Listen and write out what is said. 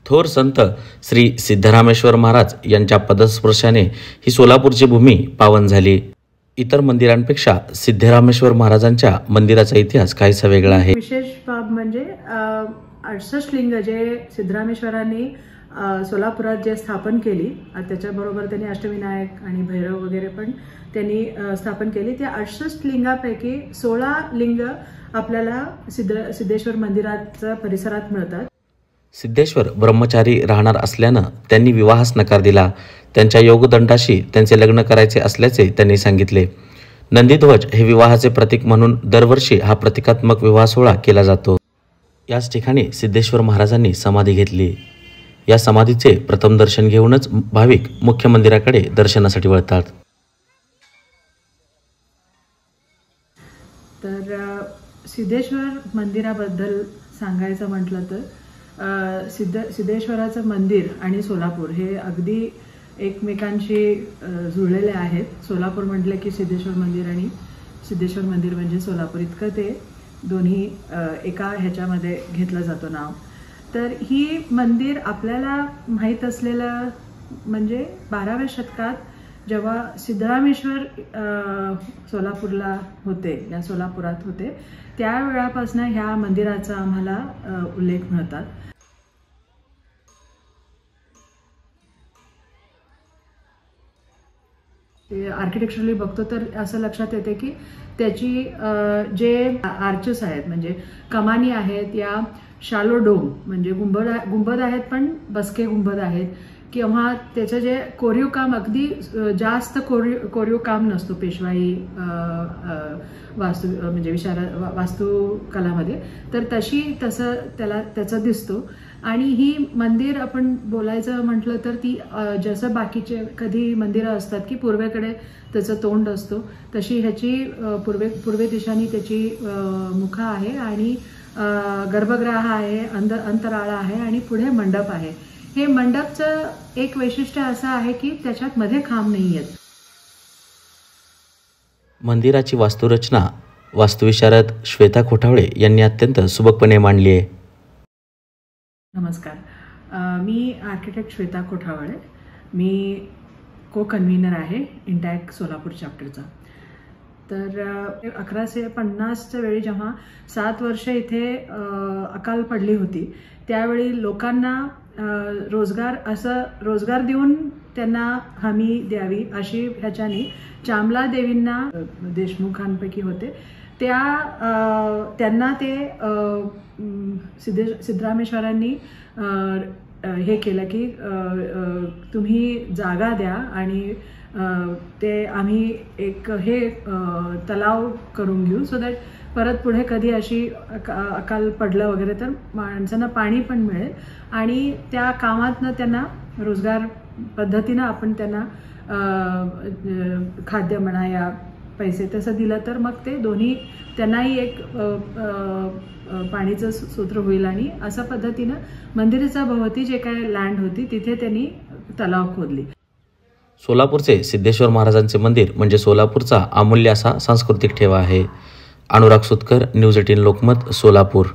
थोर संत श्री सिद्धरामेश्वर महाराज यांच्या पदस्पर्शाने ही सोलापूरची भूमी पावन झाली। इतर मंदिरांपेक्षा सिद्धरामेश्वर महाराजांच्या मंदिराचा इतिहास काहीसा वेगळा आहे। विशेष बाब म्हणजे 68 लिंग जे सिद्धरामेश्वरांनी सोलापुरात जे स्थापन केली, त्याच्याबरोबर त्यांनी अष्टविनायक आणि भैरव वगैरे पण त्यांनी स्थापन केली। त्या 68 लिंगापैकी 16 लिंग आपल्याला सिद्धेश्वर मंदिराच्या परिसरात मिळतात। सिद्धेश्वर ब्रह्मचारी राहणार असल्यानं त्यांनी विवाहास नकार दिला। त्यांच्या योगदंडाशी त्यांचे लग्न करायचे असल्याचे त्यांनी सांगितले। नंदीध्वज हे विवाहाचे प्रतीक म्हणून दरवर्षी हा प्रतिकात्मक विवाह सोहळा केला जातो। याच ठिकाणी सिद्धेश्वर महाराजांनी समाधी घेतली। या समाधीचे प्रथम दर्शन घेऊनच भाविक मुख्य मंदिराकडे दर्शनासाठी वळतात। तर सिद्धेश्वर मंदिराबद्दल सांगायचं म्हटलं तर सिद्धेश्वराचं मंदिर आणि सोलापूर हे अगदी एकमेकांशी जुळलेले आहेत। सोलापूर म्हटलं की सिद्धेश्वर मंदिर आणि सिद्धेश्वर मंदिर म्हणजे सोलापूर, इतकं ते दोन्ही एका ह्याच्यामध्ये घेतलं जातं नाव। तर ही मंदिर आपल्याला माहीत असलेलं म्हणजे 12व्या शतकात जेव्हा सिद्धरामेश्वर सोलापूरला होते, या सोलापुरात होते, त्यावेळापासून ह्या मंदिराचा आम्हाला उल्लेख मिळतात। आर्किटेक्चरली बघतो तर असं लक्षात येते की त्याची जे आर्चेस आहेत म्हणजे कमानी आहेत या शालो डोम म्हणजे गुंबद आहेत पण बसके गुंबद आहेत, किंवा त्याचं जे कोरीव काम अगदी जास्त कोरीव काम नसतो पेशवाई वास्तू म्हणजे वास्तुकलामध्ये, तर तसं त्याचं दिसतो। आणि ही मंदिर आपण बोलायचं म्हटलं तर ती जसं बाकीचे कधी मंदिरं असतात की पूर्वेकडे त्याचं तोंड असतो, तशी ह्याची पूर्वे दिशांनी त्याची मुख आहे आणि गर्भगृह आहे, अंतराळा आहे आणि पुढे मंडप आहे। हे मंडपचं एक वैशिष्ट्य असं आहे की त्याच्यात मध्ये खांब नाही आहेत। मंदिराची वास्तुरचना वास्तुविशारद श्वेता कोठावळे यांनी अत्यंत सुबकपणे मांडली आहे। नमस्कार, मी आर्किटेक्ट श्वेता कोठावळे, मी को कन्व्हेनर आहे इंटॅक सोलापूर चॅप्टरचा। तर 1150च्या वेळी जेव्हा 7 वर्ष इथे अकाल पडली होती, त्यावेळी लोकांना रोजगार देऊन त्यांना हमी द्यावी अशी ह्याच्यानी चामला देवींना, देशमुखांपैकी होते, त्यांना ते सिद्धरामेश्वरांनी हे केलं की तुम्ही जागा द्या आणि ते आम्ही एक हे तलाव करून घेऊ, सो दॅट परत पुढे कधी अशी अकाल पडलं वगैरे तर माणसांना पाणी पण मिळेल आणि त्या कामातनं त्यांना रोजगार पद्धतीनं आपण त्यांना खाद्य म्हणा या पैसे तसं दिलं तर मग ते दोन्ही त्यांनाही एक पाणीचं सूत्र होईल आणि अशा पद्धतीनं मंदिराच्या भोवती जे काय लँड होती तिथे त्यांनी तलाव खोदली। सोलापूरचे सिद्धेश्वर महाराजांचे मंदिर म्हणजे सोलापूरचा अमूल्य असा सांस्कृतिक ठेवा आहे। अनुराग सुतकर, न्यूज 18 लोकमत, सोलापूर।